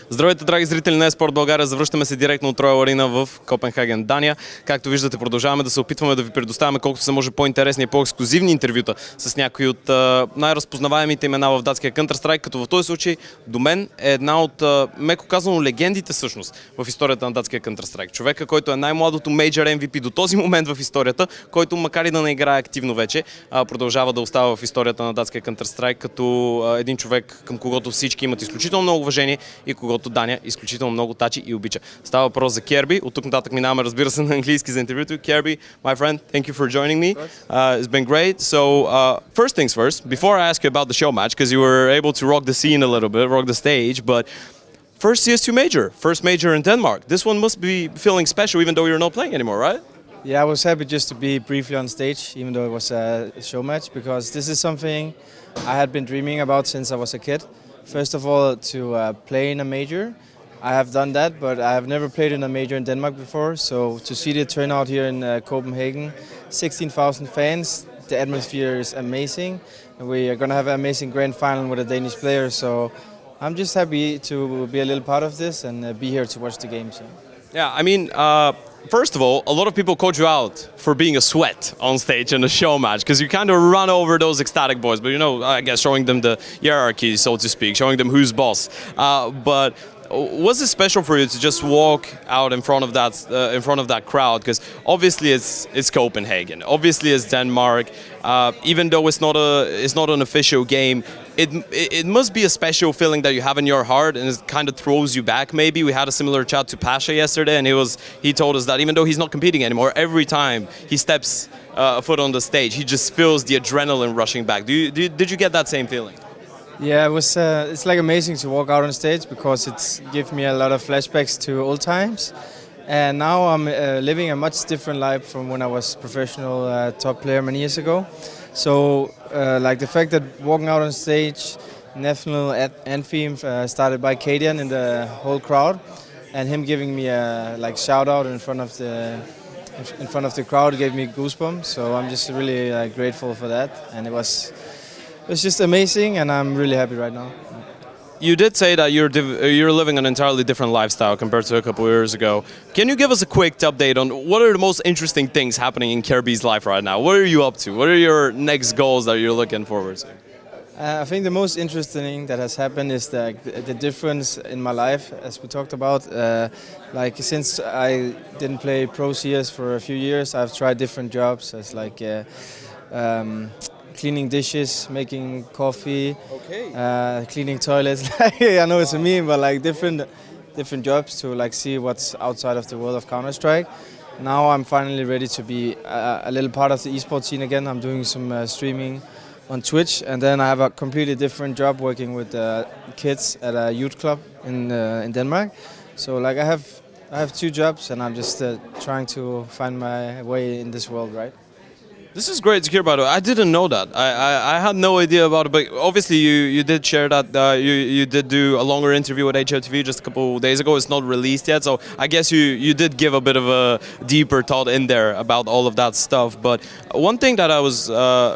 Здравейте, драги зрители на eSports България. Завръщаме се директно от Royal Arena в Копенхаген, Дания. Както виждате, продължаваме да се опитваме да ви предоставяме колкото се може по-интересни и по-ексклюзивни интервюта с някои от най-разпознаваемите имена в датския Counter-Strike, като в този случай до мен е една от, меко казано, легендите всъщност в историята на датския Counter-Strike. Човека, който е най-младото Major MVP до този момент в историята, който макар и да не играе активно вече, продължава да остава в историята на датския Counter-Strike като един човек, към когото всички имат изключително много уважение и когото Дания изключително много тачи и обича. Става въпрос за Kjaerbye. От тук нататък минаваме, разбира се, на английски за интервюто. Kjaerbye, my friend, thank you for joining me. It's been great. So, first things first, before I ask you about the show match, because you were able to rock the scene a little bit, rock the stage, but first CS2 Major, first major in Denmark. This one must be feeling special even though you're not playing anymore, right? Yeah, I was happy just to be briefly on stage, even though it was a show match, because this is something I had been dreaming about since I was a kid. First of all, to play in a major. I have done that, but I have never played in a major in Denmark before, so to see the turnout here in Copenhagen, 16,000 fans, the atmosphere is amazing. We are going to have an amazing grand final with a Danish player, so I'm just happy to be a little part of this and be here to watch the games. Yeah, I mean, first of all, a lot of people called you out for being a sweat on stage in a show match because you kind of run over those ecstatic boys, but you know, I guess showing them the hierarchy, so to speak, showing them who's boss. But was it special for you to just walk out in front of that crowd? Because obviously it's Copenhagen, obviously it's Denmark. Even though it's not an official game, it must be a special feeling that you have in your heart, and it kind of throws you back. Maybe we had a similar chat to Pasha yesterday, and he told us that even though he's not competing anymore, every time he steps a foot on the stage, he just feels the adrenaline rushing back. Did you get that same feeling? Yeah, it was. It's like amazing to walk out on stage because it gives me a lot of flashbacks to old times, and now I'm living a much different life from when I was professional top player many years ago. So, like the fact that walking out on stage, national anthem started by Kjaerbye in the whole crowd, and him giving me a shout out in front of the crowd gave me goosebumps. So I'm just really grateful for that, and it was just amazing, and I'm really happy right now. You did say that you're living an entirely different lifestyle compared to a couple of years ago. Can you give us a quick update on what are the most interesting things happening in Kjaerbye's life right now? What are you up to? What are your next goals that you're looking forward to? I think the most interesting thing that has happened is the difference in my life, as we talked about. Since I didn't play pro CS for a few years, I've tried different jobs as cleaning dishes, making coffee, cleaning toilets. I know it's a meme, but different jobs to see what's outside of the world of Counter-Strike. Now I'm finally ready to be a little part of the eSports scene again. I'm doing some streaming on Twitch, and then I have a completely different job working with kids at a youth club in Denmark. So I have two jobs, and I'm just trying to find my way in this world, right? This is great to hear, by the way. I didn't know that. I had no idea about it, but obviously you did share that you did do a longer interview with HLTV just a couple of days ago. It's not released yet, so I guess you did give a bit of a deeper thought in there about all of that stuff. But one thing that I was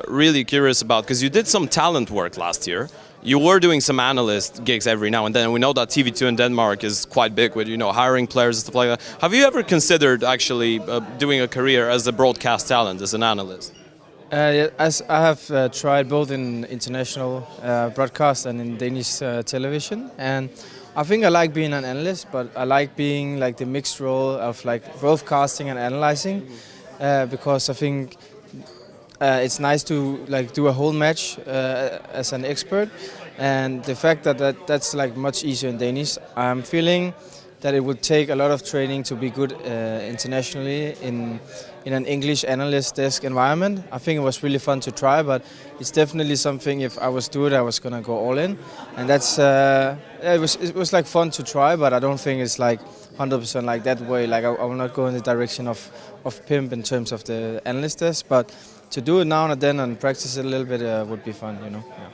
really curious about, because you did some talent work last year. You were doing some analyst gigs every now and then. We know that TV2 in Denmark is quite big with hiring players and stuff like that. Have you ever considered actually doing a career as a broadcast talent, as an analyst? As I have tried both in international broadcast and in Danish television, and I think I like being an analyst, but I like being the mixed role of broadcasting and analyzing, because I think it's nice to do a whole match as an expert, and the fact that's much easier in Danish. I'm feeling that it would take a lot of training to be good internationally in an English analyst desk environment. I think it was really fun to try, but it's definitely something, if I was to do it, I was gonna go all in, and that's it was fun to try, but I don't think it's 100% that way. I will not go in the direction of pimp in terms of the analyst desk, but to do it now and then and practice it a little bit would be fun, Yeah.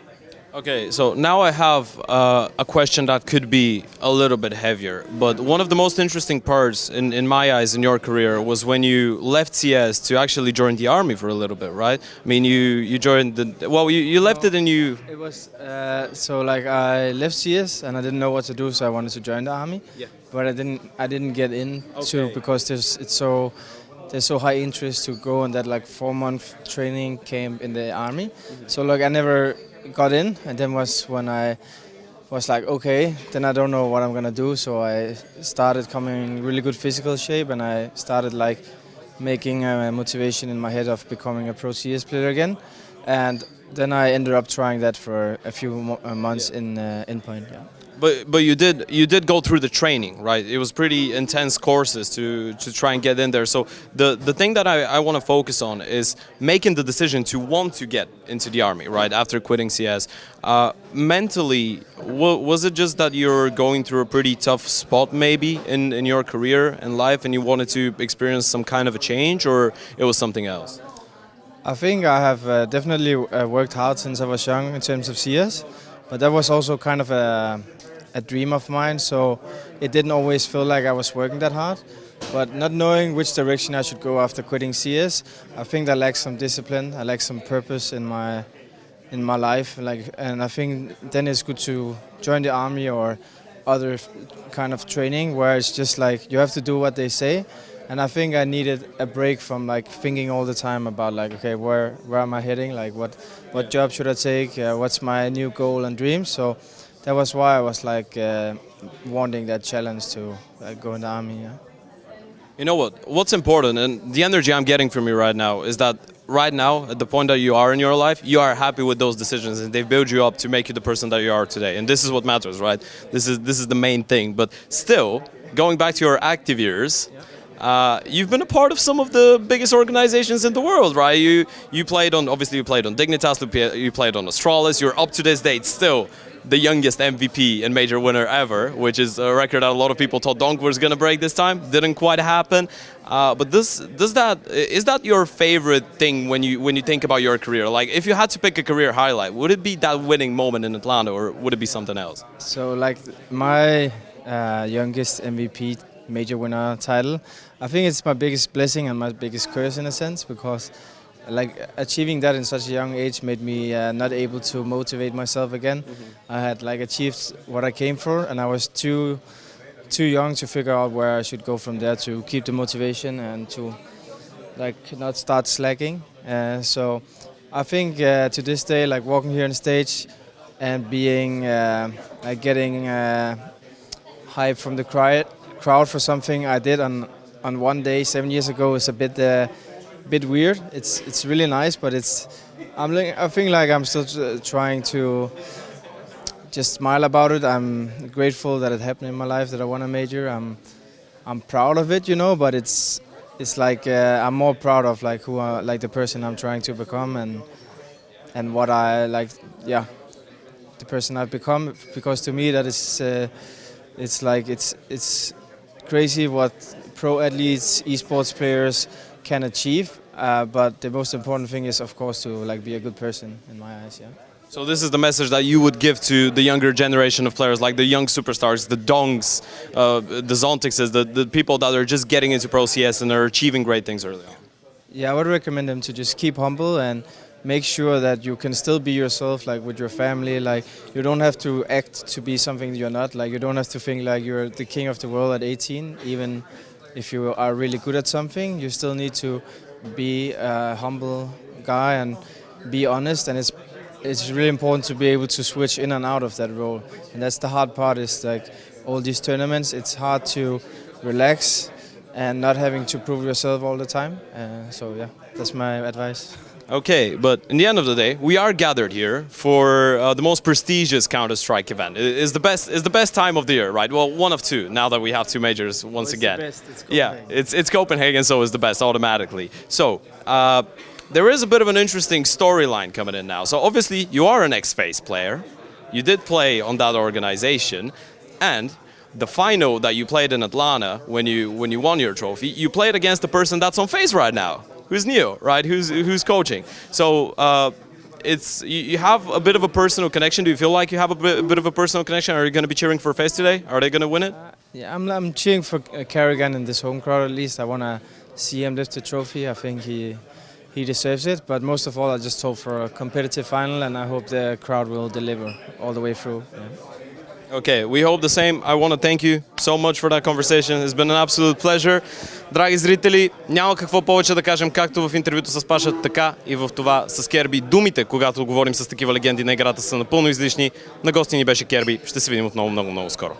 Okay, so now I have a question that could be a little bit heavier, but one of the most interesting parts in my eyes in your career was when you left CS to actually join the army for a little bit, right? I mean, you joined the, well, you left it and you... It was so like I left CS and I didn't know what to do, so I wanted to join the army. Yeah. But I didn't get in to because there's so high interest to go on that like 4-month training camp in the army. So like I never got in, and then was when I was like, okay, then I don't know what I'm gonna do. So I started coming in really good physical shape, and I started like making a motivation in my head of becoming a pro CS player again. And then I ended up trying that for a few months in Endpoint. Yeah. But you did go through the training, right? It was pretty intense courses to try and get in there. So the thing that I want to focus on is making the decision to want to get into the army, right? After quitting CS, mentally, was it just that you're going through a pretty tough spot maybe in your career and life, and you wanted to experience some kind of a change, or it was something else? I think I have definitely worked hard since I was young in terms of CS, but that was also kind of a dream of mine, so it didn't always feel like I was working that hard. But not knowing which direction I should go after quitting CS, I think I lack some discipline, I lack some purpose in my life, and I think then it's good to join the army or other kind of training where it's just like you have to do what they say. And I think I needed a break from like thinking all the time about like, okay, where am I heading? Like what job should I take? What's my new goal and dream? So that was why I was like wanting that challenge to go in the army. Yeah. You know what? What's important, and the energy I'm getting from you right now, is that right now, at the point that you are in your life, you are happy with those decisions, and they've built you up to make you the person that you are today. And this is what matters, right? This is the main thing. But still, going back to your active years. You've been a part of some of the biggest organizations in the world, right? You played on, obviously you played on Dignitas, you played on Astralis, you're up to this date still the youngest MVP and major winner ever, which is a record that a lot of people thought Donk was going to break this time. Didn't quite happen. But is that your favorite thing when you think about your career? Like, if you had to pick a career highlight, would it be that winning moment in Atlanta, or would it be something else? So like my youngest MVP major winner title, I think it's my biggest blessing and my biggest curse in a sense, because like achieving that in such a young age made me not able to motivate myself again. I had like achieved what I came for, and I was too young to figure out where I should go from there to keep the motivation and to like not start slacking. So I think to this day, like walking here on stage and being like getting hype from the crowd for something I did on one day 7 years ago is a bit weird. It's really nice, but I think like I'm still trying to just smile about it. I'm grateful that it happened in my life, that I won a major. I'm proud of it, you know, but it's like I'm more proud of like like the person I'm trying to become and what I like, yeah, the person I've become, because to me that is it's like it's crazy what pro athletes, esports players can achieve, but the most important thing is, of course, to like be a good person in my eyes. Yeah. So this is the message that you would give to the younger generation of players, like the young superstars, the Dongs, the Zontixes, the people that are just getting into pro CS and are achieving great things early on. Yeah, I would recommend them to just keep humble and make sure that you can still be yourself, like with your family. Like you don't have to act to be something you're not. Like you don't have to think like you're the king of the world at 18, even if you are really good at something. You still need to be a humble guy and be honest, and it's really important to be able to switch in and out of that role. And that's the hard part, is like all these tournaments, it's hard to relax and not having to prove yourself all the time. So yeah, that's my advice. Okay, but in the end of the day, we are gathered here for the most prestigious Counter-Strike event. It's the best time of the year, right? Well, one of two, now that we have two majors once again. It's the best. It's Copenhagen. Yeah, it's Copenhagen, so it's the best automatically. So, there is a bit of an interesting storyline coming in now. So obviously, you are an ex-FaZe player. You did play on that organization, and the final that you played in Atlanta when you won your trophy, you played against the person that's on FaZe right now, who's new, right? Who's coaching. So you have a bit of a personal connection. Do you feel like you have a bit of a personal connection? Are you going to be cheering for FaZe today? Are they going to win it? Yeah, I'm cheering for Kjaerbye in this home crowd at least. I want to see him lift the trophy. I think he deserves it. But most of all, I just hope for a competitive final, and I hope the crowd will deliver all the way through. Yeah. Okay, we hope the same. I want to thank you so much for that conversation. It's been an absolute pleasure. Драги зрители, няма какво повече да кажем, както в интервюто с Паша, така и в това с Кьерби. Думите, когато говорим с такива легенди на играта, са напълно излишни. На гости ни беше Кьерби. Ще се видим отново много скоро.